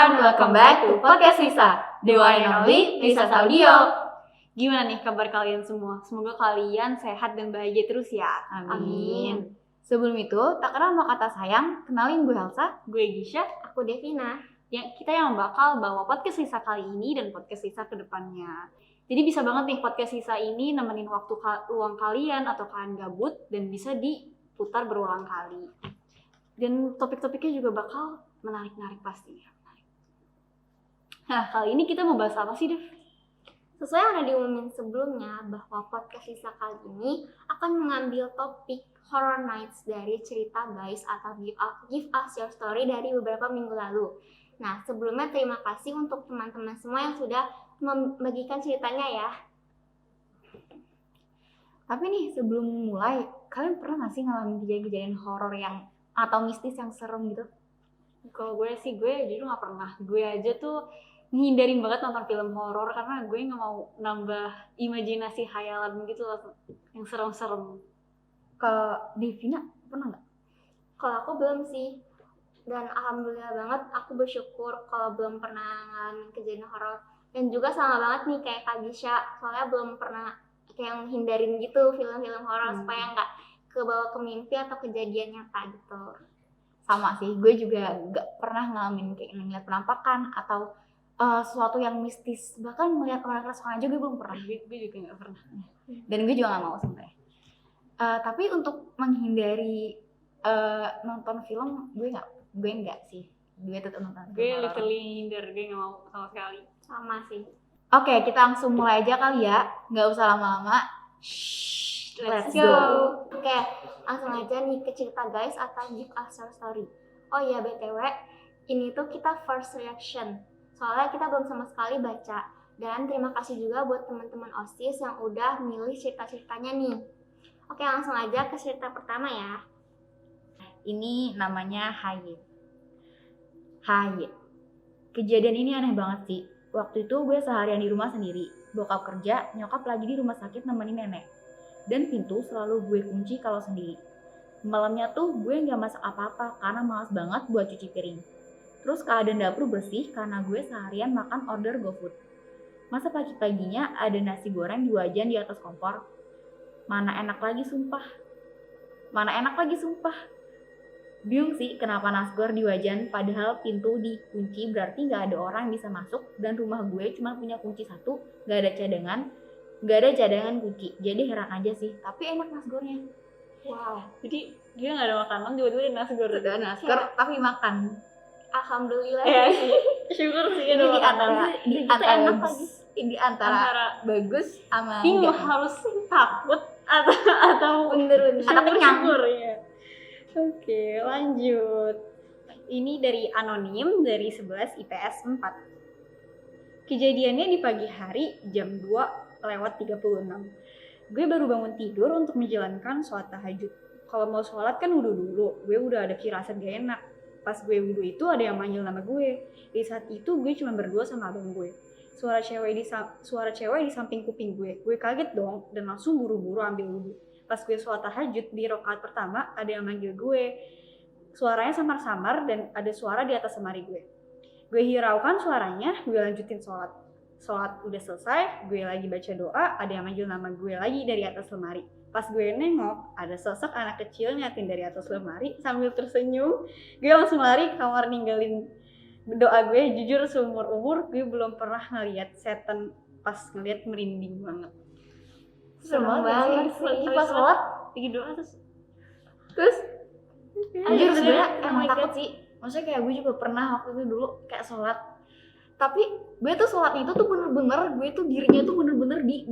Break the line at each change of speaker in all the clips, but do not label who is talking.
and welcome back to Podcast Lisa, the one and only Lisa's Audio.
Gimana nih kabar kalian semua? Semoga kalian sehat dan bahagia terus ya.
Amin. Sebelum itu, tak kenal sama kata sayang, kenalin gue Elsa,
Gue Gisha,
aku Devina.
Kita yang bakal bawa Podcast Lisa kali ini dan Podcast Lisa ke depannya. Jadi bisa banget nih Podcast Lisa ini nemenin waktu luang kalian atau kalian gabut dan bisa diputar berulang kali. Dan topik-topiknya juga bakal menarik-narik pastinya. Nah, kali ini kita mau bahas apa sih, Dev?
Sesuai yang udah diumumin sebelumnya bahwa podcast Lisa kali ini akan mengambil topik Horror Nights dari cerita Guys atau Give Us Your Story dari beberapa minggu lalu. Nah, sebelumnya terima kasih untuk teman-teman semua yang sudah membagikan ceritanya ya.
Tapi nih sebelum mulai, kalian pernah gak sih ngalamin kejadian-kejadian horor yang atau mistis yang serem gitu?
Kalau gue sih, gue jujur gak pernah. Gue aja tuh ngehindarin banget nonton film horor karena gue gak mau nambah imajinasi khayalan gitu loh, yang serem-serem.
Kalau Devina pernah gak?
Kalau aku belum sih. Dan alhamdulillah banget aku bersyukur kalau belum pernah ngalamin kejadian horor. Dan juga sama banget nih kayak Kak Gisha, soalnya belum pernah kayak ngehindarin gitu film-film horor supaya nggak kebawa ke mimpi atau kejadian nyata gitu.
Sama sih, gue juga gak pernah ngalamin kayak ngeliat penampakan atau sesuatu yang mistis. Bahkan ngeliat orang kerasukan aja gue belum pernah.
Gue juga gak pernah.
Dan gue juga gak mau sebenarnya. Tapi untuk menghindari nonton film, gue enggak sih. Gue tetap nonton film
Gue
horor.
literally hindar, gue gak mau sama sekali.
Sama sih.
Oke, kita langsung mulai aja kali ya. Gak usah lama-lama. Let's go.
Oke, langsung aja nih ke cerita Guys atau Give Us Your Story. Oh iya, BTW, ini tuh kita first reaction. Soalnya kita belum sama sekali baca. Dan terima kasih juga buat teman-teman OSIS yang udah milih cerita-ceritanya nih. Oke, langsung aja ke cerita pertama ya.
Ini namanya Hayat. Kejadian ini aneh banget sih. Waktu itu gue seharian di rumah sendiri. Bokap kerja, nyokap lagi di rumah sakit nemenin nenek. Dan pintu selalu gue kunci kalau sendiri. Malamnya tuh gue gak masak apa-apa karena malas banget buat cuci piring. Terus keadaan dapur bersih karena gue seharian makan order GoFood. Masa pagi-paginya ada nasi goreng di wajan di atas kompor. Mana enak lagi sumpah. Bingung sih kenapa nasgor di wajan padahal pintu dikunci berarti gak ada orang yang bisa masuk. Dan rumah gue cuma punya kunci satu, gak ada cadangan kunci. Jadi heran aja sih, tapi enak nasgornya.
Wow,
Jadi dia gak ada makanan, tiba-tiba ada nasgor.
Ada nasgor tapi makan.
alhamdulillah
Ya
ya.
sih, syukur sih
Ini
ada
di
makanan.
antara
enak lagi.
antara bagus sama
Bingung
enggak.
harus takut atau
Bener-bener.
Atau kenyang.
syukur ya. Oke, lanjut. Ini dari anonim dari 11 IPS 4. Kejadiannya di pagi hari jam 2:36. Gue baru bangun tidur untuk menjalankan sholat tahajud. Kalau mau sholat kan wudhu dulu. Gue udah ada firasat gak enak. Pas gue wudhu itu ada yang manggil nama gue. Di saat itu gue cuma berdua sama abang gue. Suara cewek di samping kuping gue. Gue kaget dong dan langsung buru-buru ambil wudhu. Pas gue sholat tahajud di rakaat pertama ada yang manggil gue. Suaranya samar-samar dan ada suara di atas lemari gue. Gue hiraukan suaranya, gue lanjutin sholat. Sholat udah selesai, gue lagi baca doa, ada yang manggil nama gue lagi dari atas lemari. Pas gue nengok, ada sosok anak kecil nyatin dari atas lemari sambil tersenyum. Gue langsung lari ke kamar ninggalin doa gue. Jujur seumur umur gue belum pernah ngeliat setan, pas ngeliat merinding banget.
Serem banget sih. Pas sholat,
Lagi doa terus
Jujur sebenarnya
Oh
emang
my
takut sih. Maksudnya kayak gue juga pernah waktu itu dulu kayak sholat. Tapi gue tuh sholatnya itu tuh bener-bener gue tuh dirinya tuh bener-bener di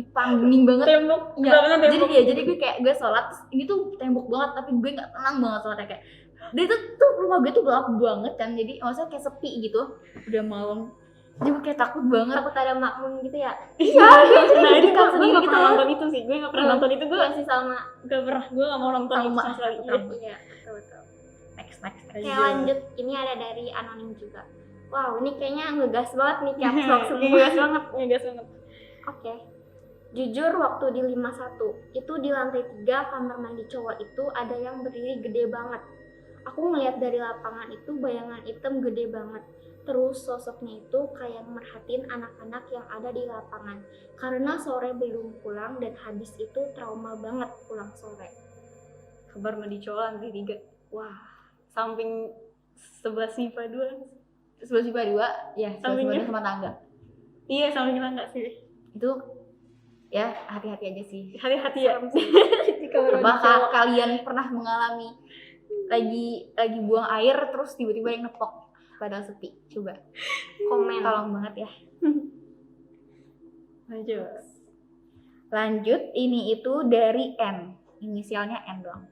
depan bening banget.
tembok,
Ya,
belakangnya tembok.
jadi gue kayak gue sholat ini tuh tembok banget tapi gue nggak tenang banget sholatnya kayak. Dia tuh rumah gue tuh gelap banget kan, jadi maksudnya kayak sepi gitu. Udah malam, jadi gue kayak takut banget.
takut ada makmum gitu ya.
Iya, nah itu
dekat
gue
sendiri
gak
gitu
pernah
ya.
nonton itu sih. Gue gak pernah nonton itu, gue
Gue sih sama.
gak pernah, gue gak mau nonton itu
Sama.
sama sekali.
Iya, betul-betul.
Next.
Oke, lanjut. Ini ada dari anonim juga. Wow, ini kayaknya ngegas banget nih caps lock semua.
Ngegas banget.
Oke. Jujur waktu di 51, itu di lantai 3 kamar mandi cowok itu ada yang berdiri gede banget. Aku ngeliat dari lapangan itu bayangan hitam gede banget. Terus sosoknya itu kayak merhatiin anak-anak yang ada di lapangan. Karena sore belum pulang dan habis itu trauma banget pulang sore.
Kabar mandi cowok lantai 3. Wah, samping 11 MIPA 2.
11 IPA 2, ya, 11
Sampingnya?
IPA 2 sama tangga.
Iya, samping kita enggak sih?
Itu ya hati-hati aja sih.
Hati-hati ya. Di kamar mandi
Apakah
cowok.
kalian pernah mengalami lagi buang air terus tiba-tiba yang nepok padahal sepi? Coba
Komen.
tolong banget ya. Lanjut, ini itu dari N, inisialnya N doang.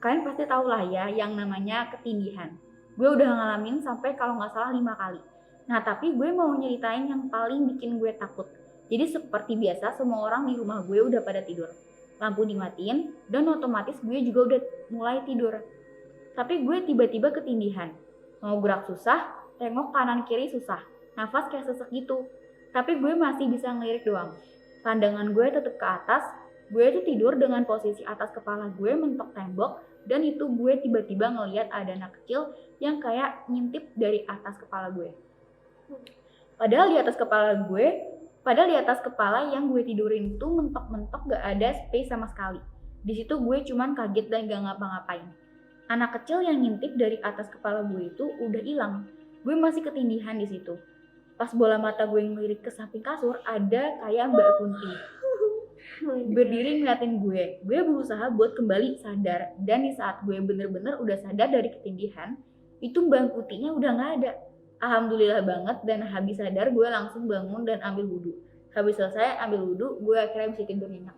Kalian pasti tahu lah ya yang namanya ketindihan. Gue udah ngalamin sampai kalau nggak salah 5 kali. Nah tapi gue mau nyeritain yang paling bikin gue takut. Jadi seperti biasa semua orang di rumah gue udah pada tidur. Lampu dimatiin dan otomatis gue juga udah mulai tidur. Tapi gue tiba-tiba ketindihan. Mau gerak susah, tengok kanan kiri susah. Nafas kayak sesek gitu. Tapi gue masih bisa ngelirik doang. Pandangan gue tetap ke atas. Gue tuh tidur dengan posisi atas kepala gue mentok tembok. Dan itu gue tiba-tiba ngeliat ada anak kecil yang kayak ngintip dari atas kepala gue. Padahal di atas kepala yang gue tidurin itu mentok-mentok gak ada space sama sekali. Di situ gue cuman kaget dan gak ngapa-ngapain. Anak kecil yang ngintip dari atas kepala gue itu udah hilang. Gue masih ketindihan di situ. Pas bola mata gue ngelirik ke samping kasur, ada kayak Mbak Kunti berdiri ngeliatin gue. Gue berusaha buat kembali sadar. Dan di saat gue bener-bener udah sadar dari ketindihan, itu Mbak Kuntinya udah gak ada. Alhamdulillah banget, dan habis sadar gue langsung bangun dan ambil wudhu. Habis selesai ambil wudhu, gue akhirnya bisa tidur nyenyak.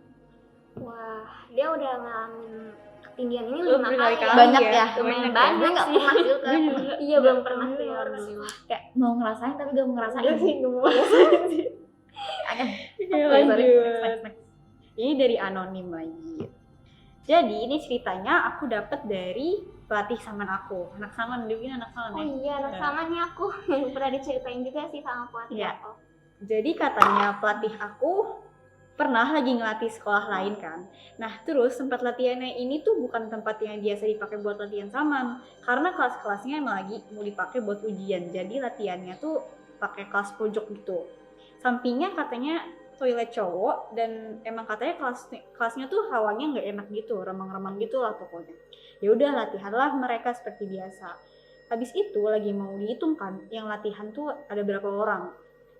Wah, dia udah ngalamin ketinggian ini
Lu
5
berkali
kali
kali
ya.
Banyak ya.
Lumayan
Banyak
banyak
Gue gak
sih.
pernah sih
Gue juga.
Iya, belum pernah sih.
Alhamdulillah.
kayak mau ngerasain tapi gak mau ngerasain.
Iya sih, nggak mau. Oke,
Sorry.
lanjut.
Next.
Ini dari anonim lagi. Jadi ini ceritanya aku dapat dari pelatih saman aku. Anak saman, dia bikin anak saman
Oh
ya.
iya, anak
Ya.
sama nih aku. Yang pernah diceritain juga sih sama pelatih
Iya.
aku.
Jadi katanya pelatih aku pernah lagi ngelatih sekolah lain kan. Nah terus tempat latihannya ini tuh bukan tempat yang biasa dipakai buat latihan saman. Karena kelas-kelasnya emang lagi mau dipakai buat ujian. Jadi latihannya tuh pakai kelas pojok gitu. Sampingnya katanya toilet cowok dan emang katanya kelasnya tuh hawanya nggak enak gitu, remang-remang gitu lah pokoknya. Ya udah latihanlah mereka seperti biasa. Habis itu lagi mau dihitung kan, yang latihan tuh ada berapa orang.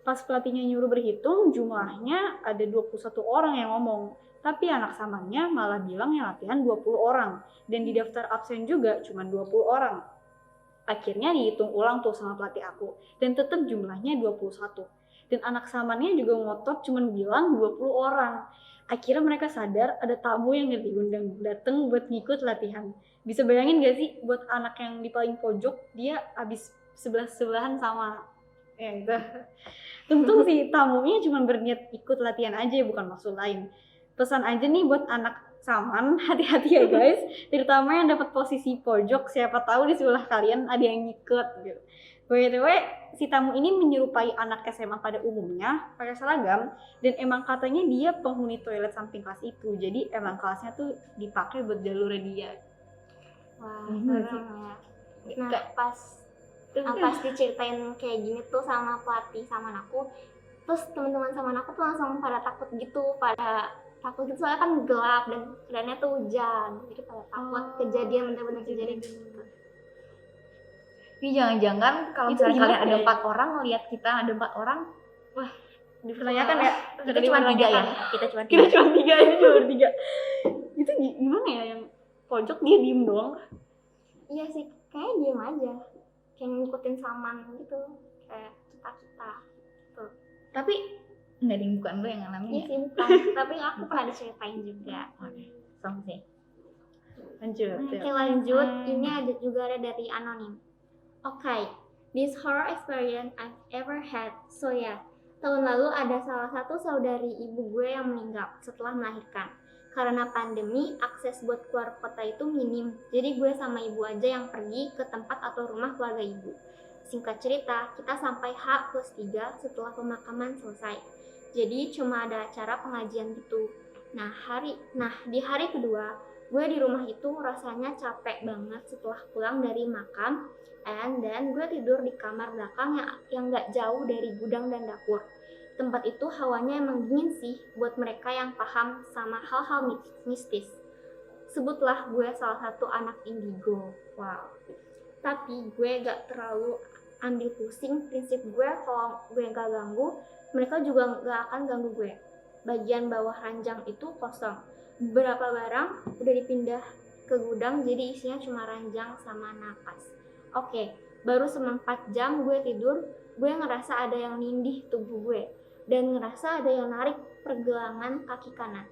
Pas pelatihnya nyuruh berhitung, jumlahnya ada 21 orang yang ngomong. Tapi anak samannya malah bilang yang latihan 20 orang. Dan di daftar absen juga cuma 20 orang. Akhirnya dihitung ulang tuh sama pelatih aku. Dan tetap jumlahnya 21. Dan anak samannya juga ngotot cuman bilang 20 orang. Akhirnya mereka sadar ada tamu yang gak diundang dateng buat ngikut latihan. Bisa bayangin gak sih buat anak yang di paling pojok, dia abis sebelah-sebelahan sama ya itu. Tentu sih tamunya cuma berniat ikut latihan aja, bukan maksud lain. Pesan aja nih buat anak saman, hati-hati ya guys. Terutama yang dapat posisi pojok, siapa tahu di sebelah kalian ada yang ngikut gitu. By the way, si tamu ini menyerupai anak SMA pada umumnya, pakai seragam, dan emang katanya dia penghuni toilet samping kelas itu. Jadi emang kelasnya tuh dipakai buat jalur dia.
Wah,
Bener
serem ya. Nah,
Kayak-
pas diceritain kayak gini tuh sama pelatih sama aku, terus teman-teman sama aku tuh langsung pada takut gitu, soalnya kan gelap dan keadaannya tuh hujan, jadi pada takut kejadian bener-bener kejadian gitu.
Ini jangan-jangan kalau
Itu
misalnya
gimana
kalian ada
ya?
4 orang, ngeliat kita ada 4 orang,
Dipertanyakan ya.
kita cuma 3 ya. Kita cuma
Kita
3.
cuma 3 aja, cuma bertiga. Itu gimana ya yang pojok dia diem doang?
Iya sih, kayak diem aja, kayak ngikutin saman gitu, kayak kita.
Tapi nggak ada yang bukan lo yang ngalamin
Iya
ya.
sih bukan, tapi aku pernah diceritain juga.
Oke, sama sih.
Lanjut.
Oke, lanjut, ini juga ada dari anonim. Okay, this horror experience I've ever had. So ya, tahun lalu ada salah satu saudari ibu gue yang meninggal setelah melahirkan. Karena pandemi, akses buat keluar kota itu minim. Jadi gue sama ibu aja yang pergi ke tempat atau rumah keluarga ibu. Singkat cerita, kita sampai H+3 setelah pemakaman selesai. Jadi cuma ada acara pengajian gitu. Nah, di hari kedua, Gue di rumah itu rasanya capek banget setelah pulang dari makam, dan gue tidur di kamar belakang yang gak jauh dari gudang dan dapur. Tempat itu hawanya emang dingin sih buat mereka yang paham sama hal-hal mistis. Sebutlah gue salah satu anak indigo. Wow. Tapi gue gak terlalu ambil pusing. Prinsip gue kalau gue gak ganggu, mereka juga gak akan ganggu gue. Bagian bawah ranjang itu kosong. Beberapa barang udah dipindah ke gudang, jadi isinya cuma ranjang sama napas. Oke, baru 4 jam gue tidur, gue ngerasa ada yang nindih tubuh gue. Dan ngerasa ada yang narik pergelangan kaki kanan.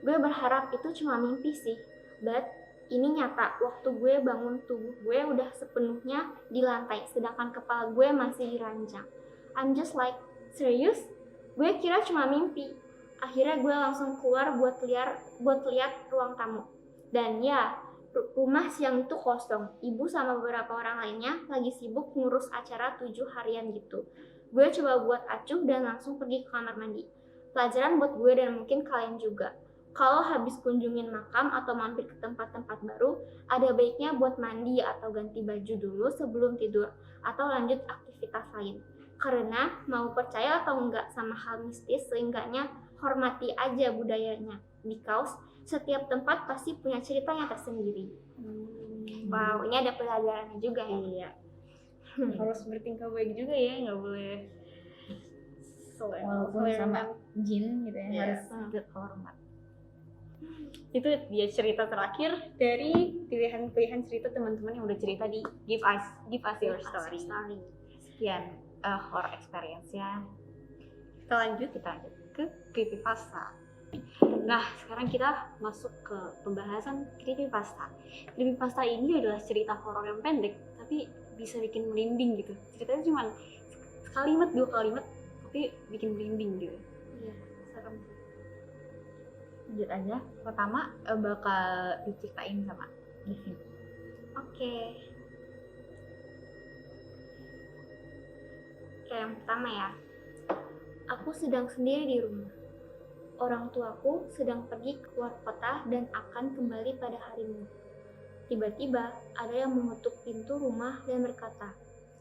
Gue berharap itu cuma mimpi sih, but ini nyata. Waktu gue bangun, tubuh gue udah sepenuhnya di lantai, sedangkan kepala gue masih di ranjang. I'm just like, serius? Gue kira cuma mimpi. Akhirnya gue langsung keluar buat lihat ruang tamu. Dan ya, rumah siang itu kosong. Ibu sama beberapa orang lainnya lagi sibuk ngurus acara 7 harian gitu. Gue coba buat acuh dan langsung pergi ke kamar mandi. Pelajaran buat gue dan mungkin kalian juga. Kalau habis kunjungin makam atau mampir ke tempat-tempat baru, ada baiknya buat mandi atau ganti baju dulu sebelum tidur atau lanjut aktivitas lain. Karena mau percaya atau enggak sama hal mistis, seenggaknya hormati aja budayanya. Because setiap tempat pasti punya ceritanya tersendiri. Wow, ini ada pelajarannya juga ya.
Iya. Harus bertingkah baik juga ya, nggak boleh
Walaupun sama jin gitu ya, harus hormat.
Itu dia cerita terakhir dari pilihan-pilihan cerita teman-teman yang udah cerita di Give Us Your Story.
Sekian horror experience-nya.
Kita lanjut ke creepypasta. Nah, sekarang kita masuk ke pembahasan creepypasta. Creepypasta ini adalah cerita horor yang pendek, tapi bisa bikin merinding gitu. Ceritanya cuma sekalimat, 2 kalimat, tapi bikin merinding gitu.
Iya, serem.
Lanjut aja. Pertama bakal diceritain sama Givin.
Oke, yang pertama ya. Aku sedang sendiri di rumah. Orang tuaku sedang pergi keluar kota dan akan kembali pada hari Minggu. Tiba-tiba ada yang mengetuk pintu rumah dan berkata,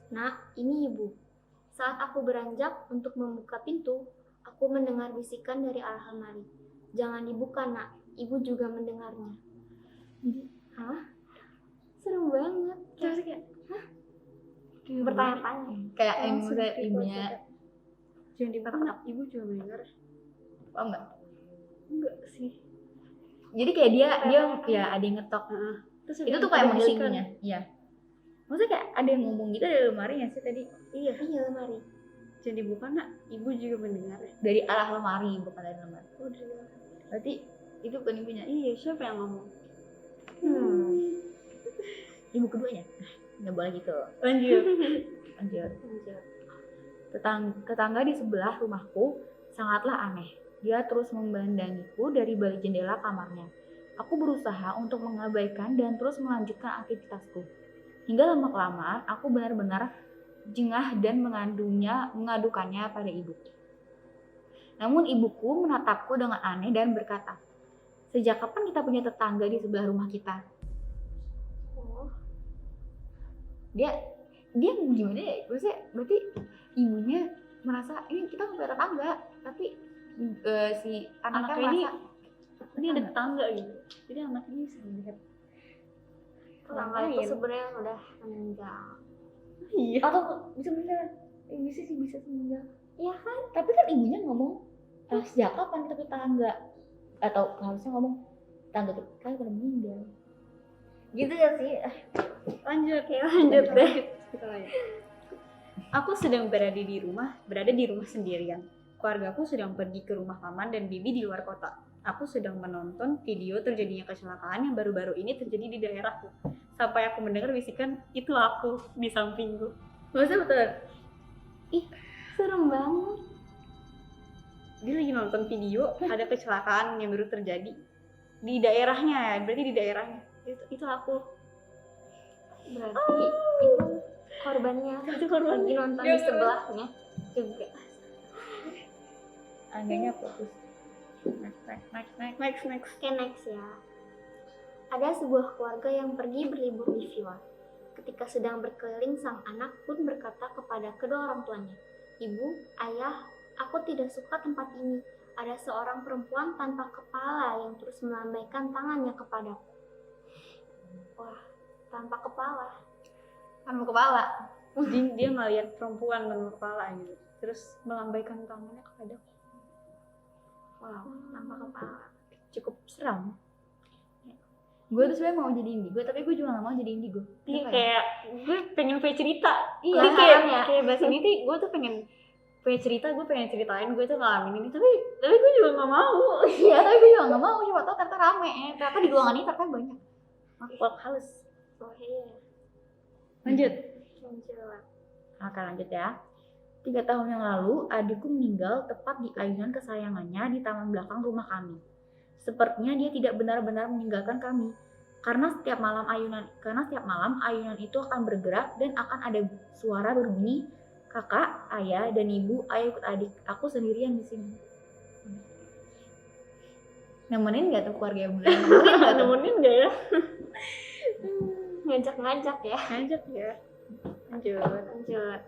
"Nak, ini ibu." Saat aku beranjak untuk membuka pintu, aku mendengar bisikan dari arah lemari. "Jangan dibuka, Nak. Ibu juga mendengarnya." Hah? Serem banget.
Terus kayak,
Bertanya-tanya.
Kayak
langsung
misalnya
creepy
ibunya
banget. Jangan dibuka, Nak. Ibu juga mendengar.
paham nggak?
Enggak sih.
Jadi kayak dia ya ada yang ngetok.
Terus
Itu tuh kayak manggil ibunya. Iya. Maksudnya kayak ada yang ngomong gitu dari lemari nggak sih tadi?
Iya,
Lemari.
jangan dibuka, Nak. Ibu juga mendengar.
Dari arah lemari, bukan dari lemari.
Oh, dari luar.
Berarti itu bukan ibunya.
Iya, siapa yang ngomong?
Ibu keduanya. Nggak boleh gitu.
Lanjut.
Lanjut. Tetangga di sebelah rumahku sangatlah aneh. Dia terus membandangiku dari balik jendela kamarnya. Aku berusaha untuk mengabaikan dan terus melanjutkan aktivitasku. Hingga lama-kelamaan aku benar-benar jengah dan mengadukannya pada ibuku. Namun ibuku menatapku dengan aneh dan berkata, "Sejak kapan kita punya tetangga di sebelah rumah kita?"
Oh,
Dia gimana ya? Maksudnya berarti ibunya merasa ini kita nggak punya tetangga, tapi si anaknya
Anaknya
merasa
ini ada tetangga gitu. Jadi anak ini bisa melihat
tetangga itu sebenarnya udah meninggal.
Iya.
atau bisa meninggal. Bisa sih bisa meninggal.
Iya kan?
Tapi kan ibunya ngomong sejak kapan kita punya tetangga? Atau harusnya ngomong tetangga kita udah meninggal. Gitu ya sih.
Lanjut
deh.
Kita lanjut. Aku sedang berada di rumah sendirian. Keluargaku sedang pergi ke rumah paman dan bibi di luar kota. Aku sedang menonton video terjadinya kecelakaan yang baru-baru ini terjadi di daerahku. Sampai aku mendengar bisikan, "Itu aku di sampingku."
Maksudnya betul.
Serem banget.
Dia lagi nonton video, ada kecelakaan yang baru terjadi di daerahnya ya, berarti di daerahnya. Itu aku.
Berarti itu korbannya
Itu korban.
lagi nonton
Dia
di sebelahnya juga.
Anehnya fokus. Next.
Next.
Oke, next ya. Ada sebuah keluarga yang pergi berlibur di villa. Ketika sedang berkeliling, sang anak pun berkata kepada kedua orang tuanya, "Ibu, ayah, aku tidak suka tempat ini. Ada seorang perempuan tanpa kepala yang terus melambaikan tangannya kepadaku." Wah, tanpa kepala.
Tanpa kepala.
Jadi dia ngeliat perempuan tanpa kepala gitu, terus melambaikan tangannya kepadaku.
Wow, tanpa kepala.
Cukup seram. Gue tuh sebenarnya mau jadi indigo, tapi gue juga gak mau jadi indigo.
Iya,
Kenapa ya?
kayak gue pengen punya cerita.
Iya,
Jadi
penasaran ya.
kayak bahas ini tuh gue tuh pengen punya cerita, gue pengen ceritain gue tuh ngalamin ini, tapi gue juga gak mau.
Iya, tapi gue juga gak mau. Siapa tau ternyata rame. Ternyata di ruangan ini ternyata banyak.
Makhluk halus.
Oh iya.
Lanjut.
Lanjut.
Oke, lanjut ya. 3 tahun yang lalu, adikku meninggal tepat di ayunan kesayangannya di taman belakang rumah kami. Sepertinya dia tidak benar-benar meninggalkan kami, karena setiap malam ayunan itu akan bergerak dan akan ada suara berbunyi, "Kakak, ayah, dan ibu, ayo ikut adik. Aku sendirian di sini." Nemenin nggak tuh keluarga yang mulai? Nemenin nggak tuh?
Nemenin gak ya?
Ngajak-ngajak ya.
Ngajak ya. Lanjut.
Lanjut.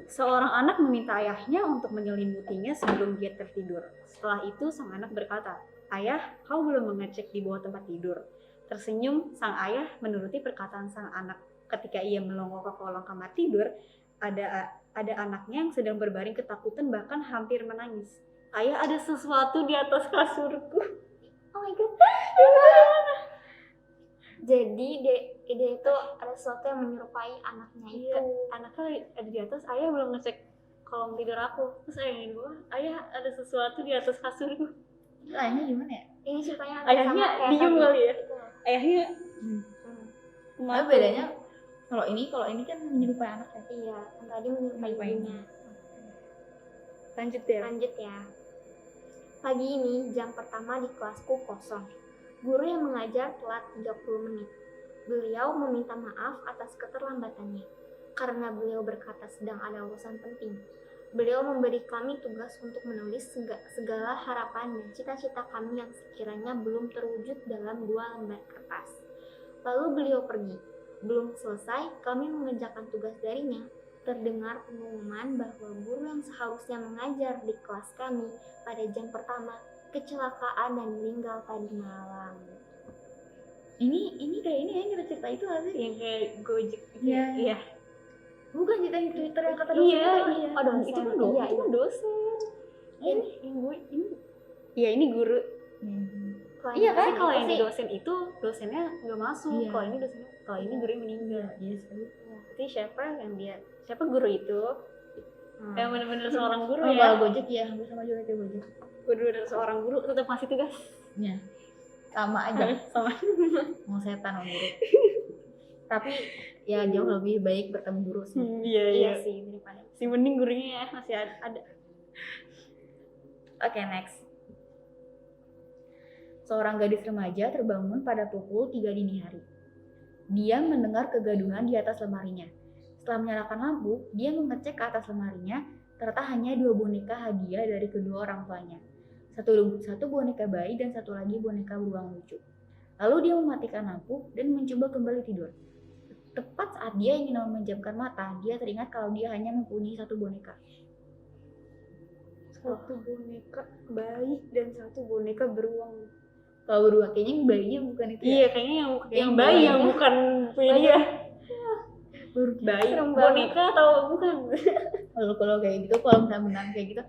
Seorang anak meminta ayahnya untuk menyelimutinya sebelum dia tertidur. Setelah itu sang anak berkata, "Ayah, kau belum mengecek di bawah tempat tidur." Tersenyum, sang ayah menuruti perkataan sang anak. Ketika ia melongok ke kolong kamar tidur, ada anaknya yang sedang berbaring ketakutan bahkan hampir menangis. "Ayah, ada sesuatu di atas kasurku."
Oh my god. Jadi dia itu ada sesuatu yang menyerupai anaknya itu.
Iya, anaknya ada di atas, ayah belum ngecek kolong tidur aku. Terus ayahnya di bawah, "Ayah, ada sesuatu di atas kasurku."
Ayahnya gimana ya?
Ini ceritanya
Ayahnya
sama kayak
diem
tadi.
kali ya?
Itu.
Ayahnya
Tapi bedanya kalau ini kan menyerupai anak ya.
Iya, yang tadi menyerupai
Menyerupai
ibunya.
lanjut ya.
Lanjut ya. Pagi ini jam pertama di kelasku kosong. Guru yang mengajar telat 30 menit. Beliau meminta maaf atas keterlambatannya karena beliau berkata sedang ada urusan penting. Beliau memberi kami tugas untuk menulis segala harapan dan cita-cita kami yang sekiranya belum terwujud dalam 2 lembar kertas. Lalu beliau pergi. Belum selesai, kami mengerjakan tugas darinya. Terdengar pengumuman bahwa guru yang seharusnya mengajar di kelas kami pada jam pertama kecelakaan dan meninggal tadi malam.
Ini kayak ini ya, cerita itu nggak sih?
Yang kayak Gojek gitu.
Iya.
Iya.
Bukan cerita yang Twitter yang kata
Iya.
iya.
Oh, dosen.
Itu kan
Iya,
itu kan dosen.
Ini
Yang gue ini. Iya, ini guru. Iya,
kelanjutan
tapi kalau
itu
yang di
sih,
dosen itu dosennya nggak masuk.
Iya.
Kalau ini dosennya, kalau ini gurunya meninggal.
Iya sih.
Berarti siapa guru itu? Yang benar-benar seorang guru
Oh,
ya.
kalau Gojek ya, gue sama juga kayak Gojek.
Benar-benar seorang guru tetap masih tugas.
Iya. Sama aja.
Sama.
Mau setan sama guru. Tapi ya jauh lebih baik bertemu guru sih.
Iya,
iya sih daripada
Si mending gurunya ya masih ada.
Oke, next. Seorang gadis remaja terbangun pada pukul 3 dini hari. Dia mendengar kegaduhan di atas lemarinya. Setelah menyalakan lampu, dia mengecek ke atas lemarinya, ternyata hanya 2 boneka hadiah dari kedua orang tuanya. Satu boneka bayi dan satu lagi boneka beruang lucu. Lalu dia mematikan lampu dan mencoba kembali tidur. Tepat saat dia ingin memejamkan mata, dia teringat kalau dia hanya mempunyai 1 boneka.
Satu boneka bayi dan satu boneka beruang.
Kalau beruang, kayaknya bayinya bukan itu ya?
Iya, kayaknya yang
Yang
bayi
boneka.
yang bukan punya dia. Bayi
Serem banget.
boneka atau bukan?
Kalau kayak gitu, kalau misalnya kayak gitu,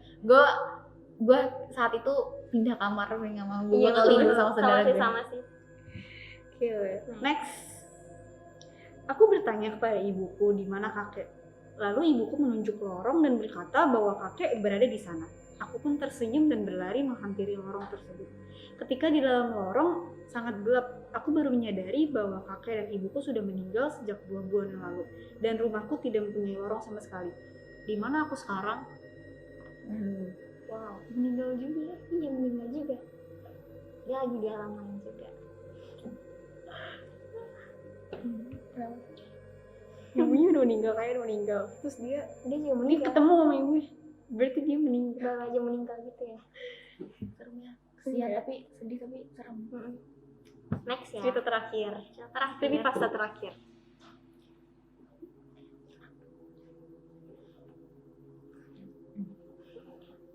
gue saat itu pindah kamar nih sama gue
Iya,
bakal tidur sama saudara gue.
sama sih.
Oke, next. Aku bertanya kepada ibuku di mana kakek. Lalu ibuku menunjuk lorong dan berkata bahwa kakek berada di sana. Aku pun tersenyum dan berlari menghampiri lorong tersebut. Ketika di dalam lorong sangat gelap, aku baru menyadari bahwa kakek dan ibuku sudah meninggal sejak 2 bulan yang lalu. Dan rumahku tidak mempunyai lorong sama sekali. Di mana aku sekarang?
Wow,
Meninggal juga.
iya meninggal juga. Dia lagi di alam lain juga.
Ibunya udah meninggal, kayaknya udah meninggal. Terus dia
Dia juga
ini
meninggal.
ketemu sama ibunya. Berarti dia meninggal.
Baru aja meninggal gitu ya.
Serem ya. Kesian
Iya.
tapi sedih tapi serem.
Next ya.
Cerita terakhir. Creepypasta terakhir.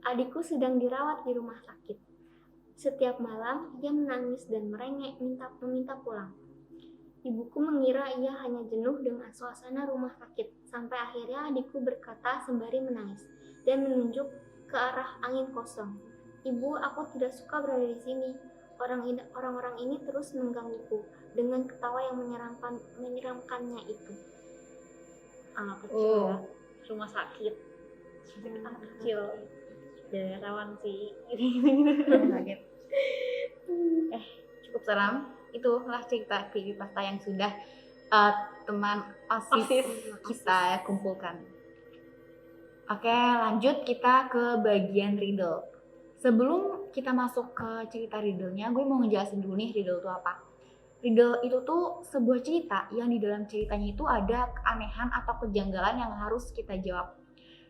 Adikku sedang dirawat di rumah sakit. Setiap malam ia menangis dan merengek meminta pulang. Ibuku mengira ia hanya jenuh dengan suasana rumah sakit, sampai akhirnya adikku berkata sembari menangis dan menunjuk ke arah angin kosong. Ibu, aku tidak suka berada di sini. Orang-orang ini terus menggangguku dengan ketawa yang menyeramkannya itu.
Anak kecil ya. Rumah sakit. Anak kecil. Ya rawan sih.
Kaget. Cukup seram. Itulah cerita creepypasta yang sudah teman OSIS kita kumpulkan. Oke, lanjut kita ke bagian riddle. Sebelum kita masuk ke cerita riddle-nya, gue mau ngejelasin dulu nih riddle itu apa. Riddle itu tuh sebuah cerita yang di dalam ceritanya itu ada keanehan atau kejanggalan yang harus kita jawab.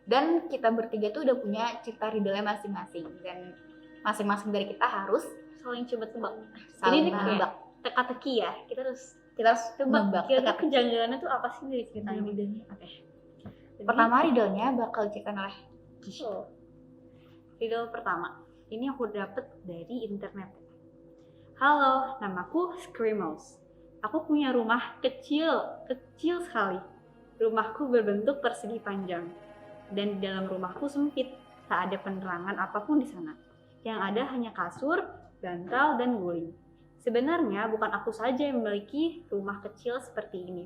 Dan kita bertiga tuh udah punya cerita riddle-nya masing-masing. Dan masing-masing dari kita harus
Saling coba tebak.
saling
Jadi ini
menebak.
teka-teki ya. Kita harus
Tebak,
tebak. Kira-kira kejanggalannya tuh apa sih dari ceritanya? Oke. Jadi,
Pertama riddle-nya bakal diceritain oleh
Oh. Riddle pertama. Ini aku dapet dari internet. Halo, namaku Screamos. Aku punya rumah kecil sekali. Rumahku berbentuk persegi panjang. Dan di dalam rumahku sempit, tak ada penerangan apapun di sana. Yang ada hanya kasur, bantal, dan guling. Sebenarnya bukan aku saja yang memiliki rumah kecil seperti ini.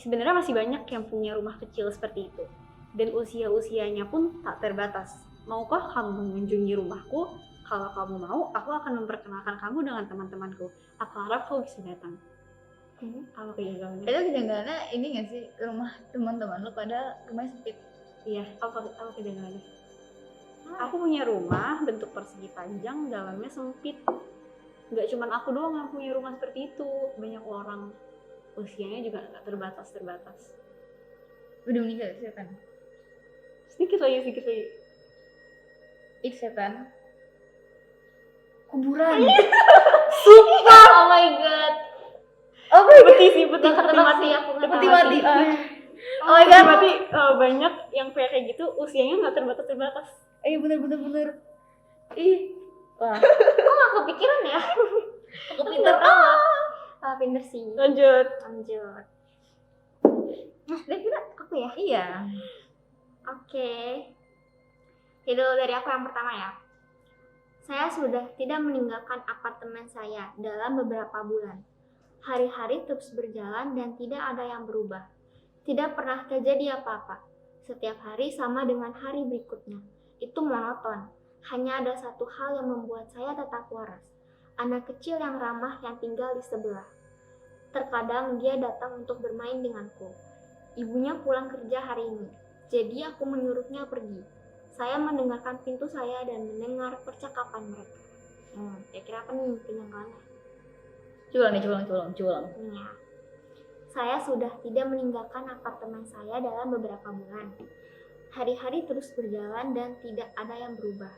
Sebenarnya masih banyak yang punya rumah kecil seperti itu. Dan usia-usianya pun tak terbatas. Maukah kamu mengunjungi rumahku? Kalau kamu mau, aku akan memperkenalkan kamu dengan teman-temanku. Aku harap kau bisa datang. Apa kejanggalannya?
itu kejanggalannya ini nggak sih, rumah teman-teman lu pada rumahnya sempit.
Iya, apa kejanggalannya? Aku punya rumah bentuk persegi panjang, dalamnya sempit. Nggak cuma aku doang yang punya rumah seperti itu. Banyak orang. Usianya juga nggak terbatas.
Udah meninggal setan.
Sedikit lagi.
Itu setan. Kuburan.
Sumpah, oh my god.
Peti mati.
Peti mati.
Oh my god. Berarti banyak yang kayak gitu usianya nggak terbatas.
Bener. Ih. Wah.
Kok gak kepikiran ya?
Aku pinter amat.
Pinter sih.
Lanjut.
Nah, kira aku ya?
Iya.
Oke. Riddle dari aku yang pertama ya. Saya sudah tidak meninggalkan apartemen saya dalam beberapa bulan. Hari-hari terus berjalan dan tidak ada yang berubah. Tidak pernah terjadi apa-apa. Setiap hari sama dengan hari berikutnya. Itu monoton. Hanya ada satu hal yang membuat saya tetap waras. Anak kecil yang ramah yang tinggal di sebelah. Terkadang dia datang untuk bermain denganku. Ibunya pulang kerja hari ini. Jadi aku menyuruhnya pergi. Saya mendengarkan pintu saya dan mendengar percakapan mereka. Kira-kira apa nih kejanggalannya?
Culang.
Ya. Saya sudah tidak meninggalkan apartemen saya dalam beberapa bulan. Hari-hari terus berjalan dan tidak ada yang berubah.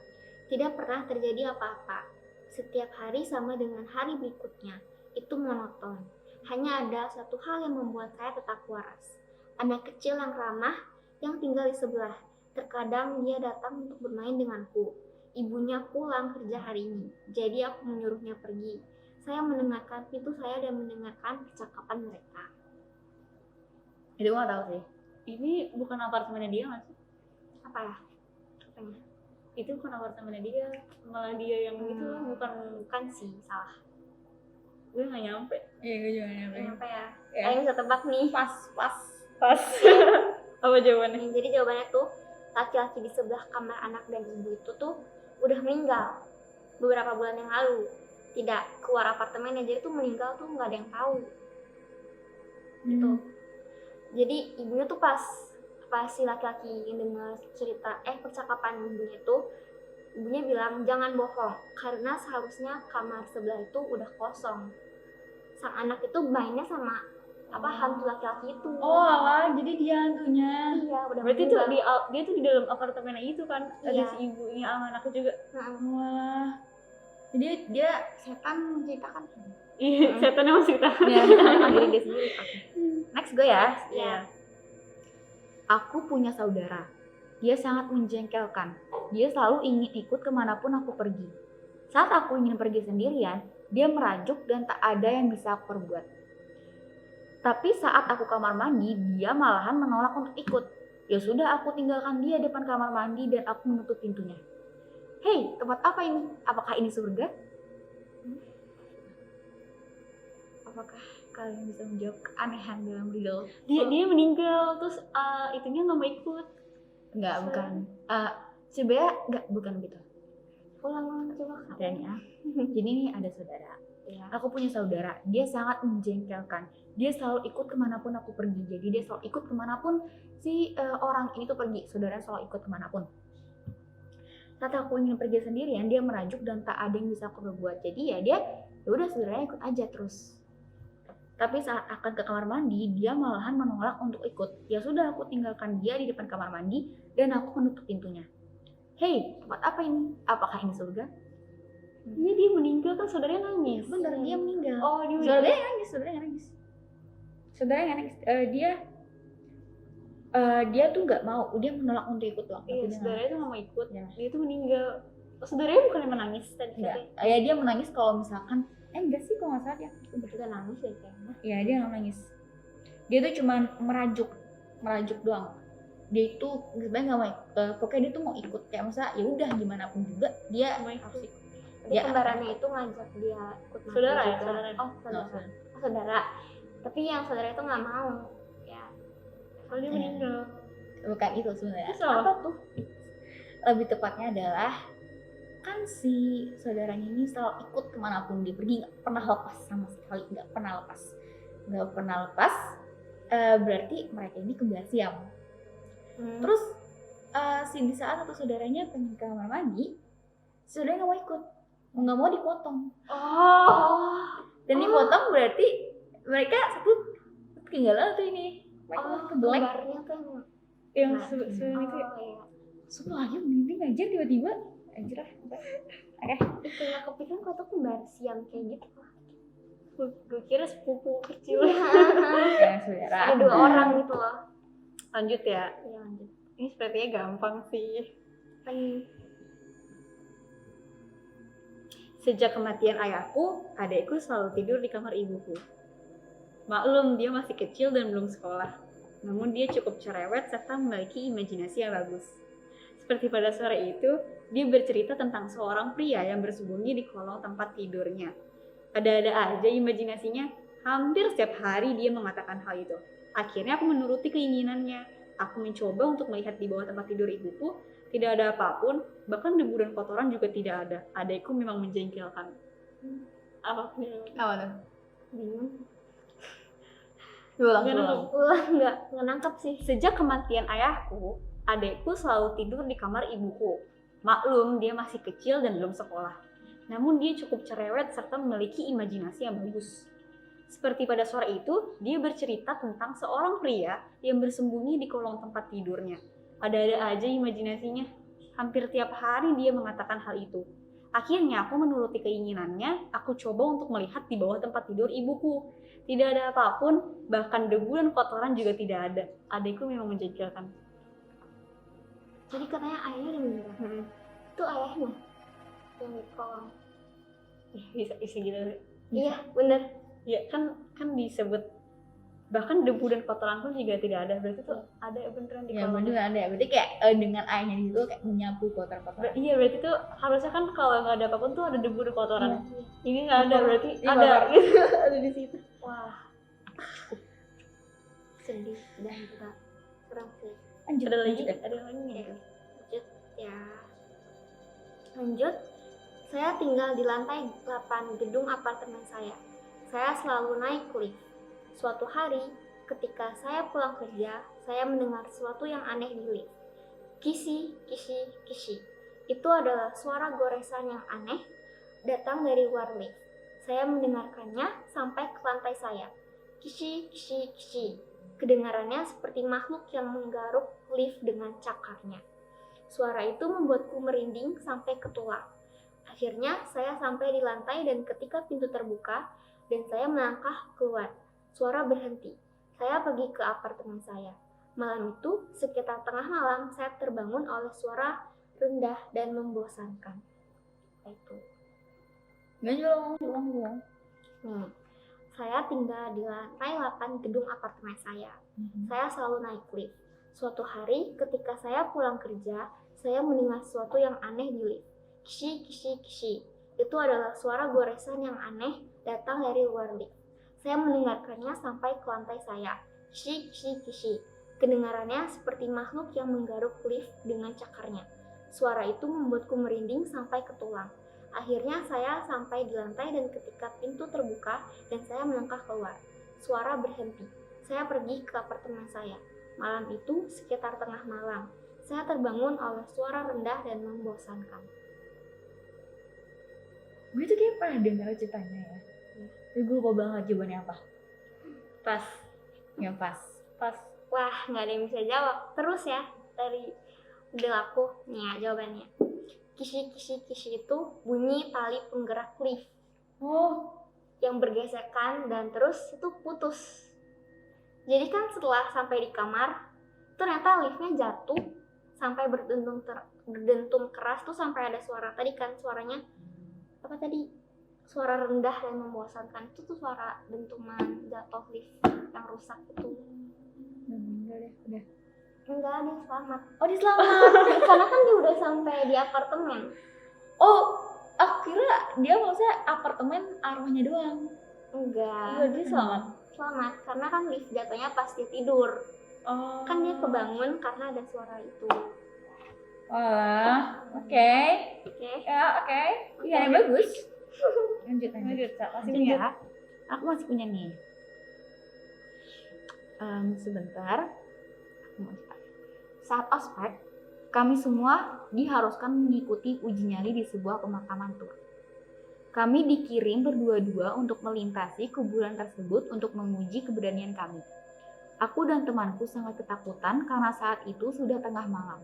Tidak pernah terjadi apa-apa. Setiap hari sama dengan hari berikutnya. Itu monoton. Hanya ada satu hal yang membuat saya tetap waras. Anak kecil yang ramah yang tinggal di sebelah. Terkadang dia datang untuk bermain denganku. Ibunya pulang kerja hari ini, jadi aku menyuruhnya pergi. Saya mendengarkan pintu saya dan mendengarkan percakapan mereka.
Itu gue gak tahu sih.
Ini bukan apartemennya dia nggak sih?
Apa ya? Apanya?
Itu bukan apartemennya dia, malah dia yang gitu lah,
Bukan sih, salah.
gue nggak nyampe.
Iya, gue juga nyampe.
Apa ya?
Ya.
Ayo bisa tebak nih.
Pas.
Apa jawabannya?
Jadi jawabannya tuh laki-laki di sebelah kamar anak dan ibu itu tuh udah meninggal beberapa bulan yang lalu. Tidak keluar apartemennya, jadi tuh meninggal tuh nggak ada yang tahu. Gitu. Jadi ibunya tuh pas si laki-laki yang dengar cerita percakapan ibunya tuh, ibunya bilang jangan bohong karena seharusnya kamar sebelah itu udah kosong. Sang anak itu mainnya sama hantu laki-laki itu.
Oh alah, jadi dia hantunya.
Iya, udah
Berarti tuh
meninggal.
dia tuh di dalam apartemennya itu kan, ada
Iya.
si ibunya sama anaknya juga.
Wah. Jadi dia setan menceritakan.
Iya, setannya masih kita.
Ya, menceritakan diri dia sendiri. Oke. Next gue ya.
Iya.
Aku punya saudara. Dia sangat menjengkelkan. Dia selalu ingin ikut kemanapun aku pergi. Saat aku ingin pergi sendirian, dia merajuk dan tak ada yang bisa aku perbuat. Tapi saat aku kamar mandi, dia malahan menolak untuk ikut. Ya sudah, aku tinggalkan dia depan kamar mandi dan aku menutup pintunya. Hei, tempat apa ini? Apakah ini surga? Apakah kalian bisa menjawab keanehan dalam riddle?
Dia meninggal terus itunya nggak mau ikut.
Enggak, bukan. Sebenarnya enggak, bukan gitu.
Ulang coba.
Dan ya, jadi ini ada saudara.
Ya.
Aku punya saudara, dia sangat menjengkelkan. Dia selalu ikut kemanapun aku pergi. Jadi dia selalu ikut kemanapun si orang ini tuh pergi. Saudara selalu ikut kemanapun. Saat aku ingin pergi sendirian, dia merajuk dan tak ada yang bisa aku perbuat. Jadi ya dia, udah saudaranya ikut aja terus. Tapi saat akan ke kamar mandi, dia malahan menolak untuk ikut. Ya sudah, aku tinggalkan dia di depan kamar mandi dan aku menutup pintunya. Hei, tempat apa ini? Apakah ini surga?
Iya, dia meninggal kan saudaranya nangis.
Bener, dia meninggal.
Oh, dia meninggal.
Saudaranya nangis, saudaranya nangis. Saudaranya nangis. Dia tuh nggak mau, dia menolak untuk ikut doang.
Iya, saudaranya tuh nggak mau ikut.
Ya.
Dia tuh meninggal. Oh, saudaranya bukan yang menangis tadi
Enggak.
katanya.
Ya dia menangis kalau misalkan, enggak sih kalau nggak salah dia.
Juga nangis deh kayaknya.
Ya dia nggak nangis. Dia tuh cuman merajuk doang. Dia itu sebenarnya nggak mau, pokoknya dia tuh mau ikut. Kayak masa ya udah gimana pun juga dia
Mau ikut.
harus ikut.
Jadi
Ya,
kembarannya itu ngajak dia ikut mati
Saudara ya,
juga.
saudara.
Oh, saudara. Oh, saudara. Tapi yang saudara itu nggak mau. Ya.
Kalau dia
Iya.
meninggal.
Bukan itu sebenarnya.
Terus apa?
Apa tuh? Lebih tepatnya adalah kan si saudaranya ini selalu ikut kemanapun dia pergi, nggak pernah lepas sama sekali, nggak pernah lepas. Berarti mereka ini kembar siam. Terus di saat satu saudaranya pengen ke kamar mandi, saudaranya nggak mau ikut, nggak mau dipotong.
Oh.
Dan dipotong berarti mereka satu ketinggalan tuh ini. Mereka kebelet.
Kembarnya tuh
Yang
Nah.
sebelum itu ya.
iya.
Sumpah lagi merinding aja tiba-tiba. Anjir ah. Oke.
Itu nggak kepikiran kok tuh kembar siam kayak gitu.
Gue kira sepupu kecil.
Ya, saudara.
Ada dua orang gitu loh.
Lanjut ya.
Iya lanjut.
Ini sepertinya gampang sih. Sejak kematian ayahku, adekku selalu tidur di kamar ibuku. Maklum, dia masih kecil dan belum sekolah. Namun dia cukup cerewet serta memiliki imajinasi yang bagus. Seperti pada sore itu, dia bercerita tentang seorang pria yang bersembunyi di kolong tempat tidurnya. Ada-ada aja imajinasinya. Hampir setiap hari dia mengatakan hal itu. Akhirnya aku menuruti keinginannya. Aku mencoba untuk melihat di bawah tempat tidur ibuku. Tidak ada apapun, bahkan debu dan kotoran juga tidak ada. Adekku memang menjengkelkan. Apa tuh?
Bingung.
Ulang.
Nggak nangkep sih.
Sejak kematian ayahku, adekku selalu tidur di kamar ibuku. Maklum, dia masih kecil dan belum sekolah. Namun dia cukup cerewet serta memiliki imajinasi yang bagus. Seperti pada sore itu, dia bercerita tentang seorang pria yang bersembunyi di kolong tempat tidurnya. Ada-ada aja imajinasinya. Hampir tiap hari dia mengatakan hal itu. Akhirnya aku menuruti keinginannya, aku coba untuk melihat di bawah tempat tidur ibuku. Tidak ada apapun, bahkan debu dan kotoran juga tidak ada. Adekku memang menjengkelkan.
Jadi katanya ayahnya udah meninggal. Itu ayahnya yang di kolong.
Bisa gitu.
Iya bener.
Ya kan disebut bahkan debu dan kotoran pun juga tidak ada. Berarti tuh ada beneran di
Ya
kolong.
bener ada. Berarti kayak dengan ayahnya di situ kayak menyapu kotor-kotor.
Iya, berarti tuh harusnya kan kalau nggak ada apapun tuh ada debu dan kotoran.
Iya.
Ini nggak ada, berarti
Iya,
ada
bakar.
gitu. Ada di situ.
Wah. Sedih dan juga serem sih.
Lanjut.
Ada lagi?
lanjut.
Ada lagi nggak?
Lanjut ya. Lanjut. Saya tinggal di lantai 8 gedung apartemen saya. Saya selalu naik lift. Suatu hari, ketika saya pulang kerja, saya mendengar sesuatu yang aneh di lift. Kisi, kisi, kisi. Itu adalah suara goresan yang aneh datang dari luar lift. Saya mendengarkannya sampai ke lantai saya. Kisi, kisi, kisi. Kedengarannya seperti makhluk yang menggaruk lift dengan cakarnya. Suara itu membuatku merinding sampai ke tulang. Akhirnya saya sampai di lantai dan ketika pintu terbuka dan saya melangkah keluar, suara berhenti. Saya pergi ke apartemen saya. Malam itu, sekitar tengah malam, saya terbangun oleh suara rendah dan membosankan. Itu.
Nggak jualan.
Saya tinggal di lantai 8 gedung apartemen saya. Saya selalu naik lift. Suatu hari, ketika saya pulang kerja, saya mendengar sesuatu yang aneh di lift. Kishi, kishi, kishi. Itu adalah suara goresan yang aneh datang dari luar lift. Saya mendengarkannya sampai ke lantai saya. Kishi, kishi, kishi. Kedengarannya seperti makhluk yang menggaruk lift dengan cakarnya. Suara itu membuatku merinding sampai ke tulang. Akhirnya saya sampai di lantai dan ketika pintu terbuka dan saya melangkah keluar, suara berhenti. Saya pergi ke apartemen saya. Malam itu sekitar tengah malam, saya terbangun oleh suara rendah dan membosankan.
Gue tuh kayak pernah dengar ceritanya ya. Tapi gue lupa banget jawabannya apa.
Pas.
Yang pas.
Wah, nggak ada yang bisa jawab. Terus ya, dari ide aku, nih ya jawabannya. Kishi, kishi, kishi itu bunyi tali penggerak lift.
Oh,
Yang bergesekan dan terus itu putus. Jadi kan setelah sampai di kamar, ternyata liftnya jatuh sampai berdentum keras tuh sampai ada suara tadi kan suaranya apa tadi? Suara rendah dan membosankan itu tuh suara dentuman jatuh lift yang rusak itu.
enggak deh, udah.
Enggak, dia selamat.
Oh, dia selamat.
Karena kan dia udah sampai di apartemen.
Oh, aku kira dia maksudnya apartemen arwahnya doang.
Enggak.
Dia selamat.
Selamat, karena kan lift jatuhnya pas dia tidur.
Oh.
Kan dia kebangun karena ada suara itu.
Wah, oke.
Oke.
Ya, oke. Iya, bagus. Lanjut.
Masih
Lanjut.
punya?
Aku masih punya nih. Sebentar. Aku mau cerita. Saat ospek, kami semua diharuskan mengikuti uji nyali di sebuah pemakaman tur. Kami dikirim berdua-dua untuk melintasi kuburan tersebut untuk menguji keberanian kami. Aku dan temanku sangat ketakutan karena saat itu sudah tengah malam.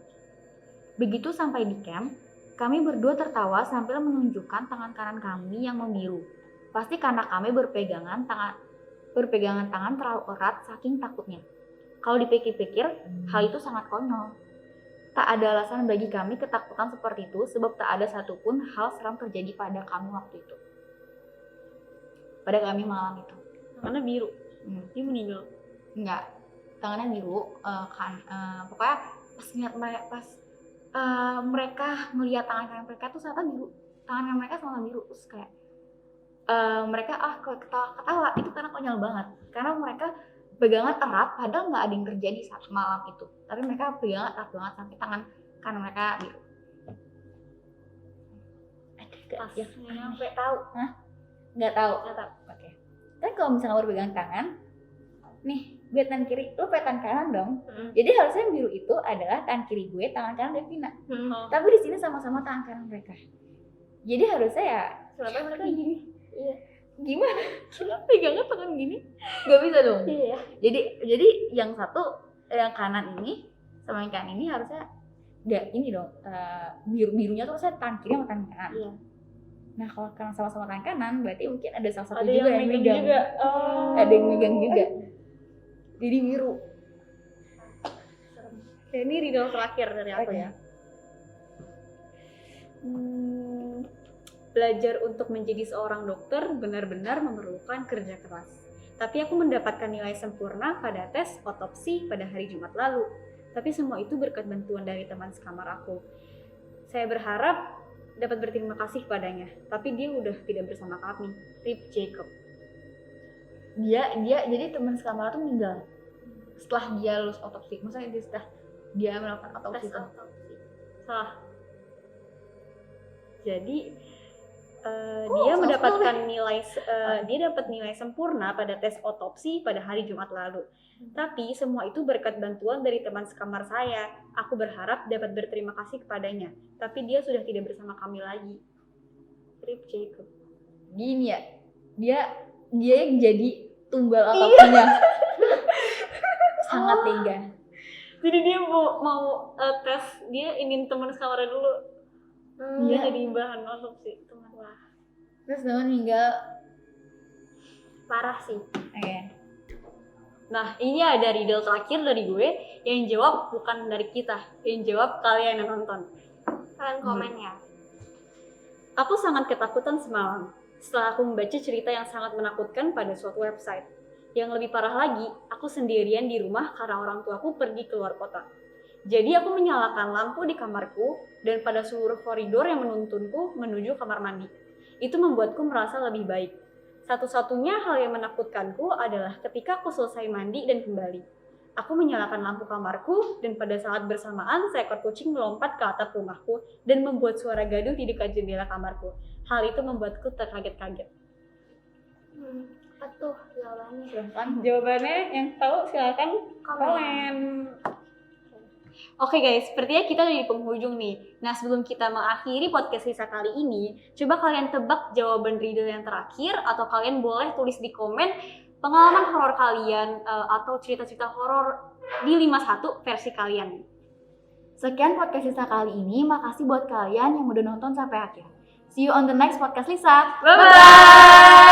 Begitu sampai di camp, kami berdua tertawa sambil menunjukkan tangan kanan kami yang membiru. Pasti karena kami berpegangan tangan terlalu erat saking takutnya. Kalau dipikir-pikir, hal itu sangat konyol. Tak ada alasan bagi kami ketakutan seperti itu sebab tak ada satupun hal seram terjadi pada kami waktu itu. Pada kami malam itu.
Tangannya biru. Dia meninggal.
Enggak, tangannya biru. Pokoknya pas mereka melihat tangan mereka tuh ternyata biru. Tangan mereka sama biru terus kayak mereka ketawa itu karena konyol banget. Karena mereka pegangan erat padahal nggak ada yang terjadi saat malam itu, tapi mereka pegangan erat banget sampai tangan kanan mereka biru.
Pas sampai tahu.
Nggak tahu. Oke. Kan kalau misalnya baru pegang tangan, nih gue tangan kiri, lu pegang tangan kanan dong. Jadi harusnya yang biru itu adalah tangan kiri gue, tangan kanan Devina. Tapi di sini sama-sama tangan kanan mereka. Jadi harusnya ya,
Kenapa mereka gini? Iya.
gimana? Kita pegangnya tangan gini? Gak bisa dong.
Iya.
Jadi yang satu, yang kanan ini sama yang kanan ini harusnya nggak ini dong. Birunya tuh harusnya tangan kiri sama tangan kanan.
Iya.
Nah kalau karena sama-sama tangan kanan, berarti mungkin ada salah satu
Ada
juga
yang megang juga.
Ada yang megang juga. Jadi biru.
Ya, ini riddle terakhir dari aku
Oke.
ya. Belajar untuk menjadi seorang dokter benar-benar memerlukan kerja keras. Tapi aku mendapatkan nilai sempurna pada tes otopsi pada hari Jumat lalu. Tapi semua itu berkat bantuan dari teman sekamar aku. Saya berharap dapat berterima kasih padanya, tapi dia udah tidak bersama kami. Rip Jacob.
Dia jadi teman sekamar tuh meninggal setelah dia lulus otopsi. Maksudnya setelah dia melakukan otopsi
Tes
itu.
otopsi.
Salah. Jadi
salah
dia mendapatkan dia dapat nilai sempurna pada tes otopsi pada hari Jumat lalu. Tapi semua itu berkat bantuan dari teman sekamar saya. Aku berharap dapat berterima kasih kepadanya, tapi dia sudah tidak bersama kami lagi. Rip Jacob.
Gini ya, dia yang jadi tumbal otopsinya. Sangat tega.
Jadi dia mau tes, dia ingin teman sekamarnya dulu. Dia jadi bahan otopsi teman lah.
Terus teman meninggal.
Parah sih.
Oke.
Nah, ini ada riddle terakhir dari gue yang jawab bukan dari kita, yang jawab kalian yang nonton.
Kalian komen ya.
Aku sangat ketakutan semalam setelah aku membaca cerita yang sangat menakutkan pada suatu website. Yang lebih parah lagi, aku sendirian di rumah karena orang tuaku pergi keluar kota. Jadi aku menyalakan lampu di kamarku dan pada seluruh koridor yang menuntunku menuju kamar mandi. Itu membuatku merasa lebih baik. Satu-satunya hal yang menakutkanku adalah ketika aku selesai mandi dan kembali. Aku menyalakan lampu kamarku dan pada saat bersamaan seekor kucing melompat ke atap rumahku dan membuat suara gaduh di dekat jendela kamarku. Hal itu membuatku terkaget-kaget.
Apa tuh jawabannya?
Silahkan jawabannya yang tahu silakan komen. Oke guys, sepertinya kita udah di penghujung nih. Nah sebelum kita mengakhiri podcast Lisa kali ini, coba kalian tebak jawaban riddle yang terakhir atau kalian boleh tulis di komen pengalaman horor kalian atau cerita-cerita horor di 51 versi kalian.
Sekian podcast Lisa kali ini. Makasih buat kalian yang udah nonton sampai akhir. See you on the next podcast Lisa.
Bye-bye!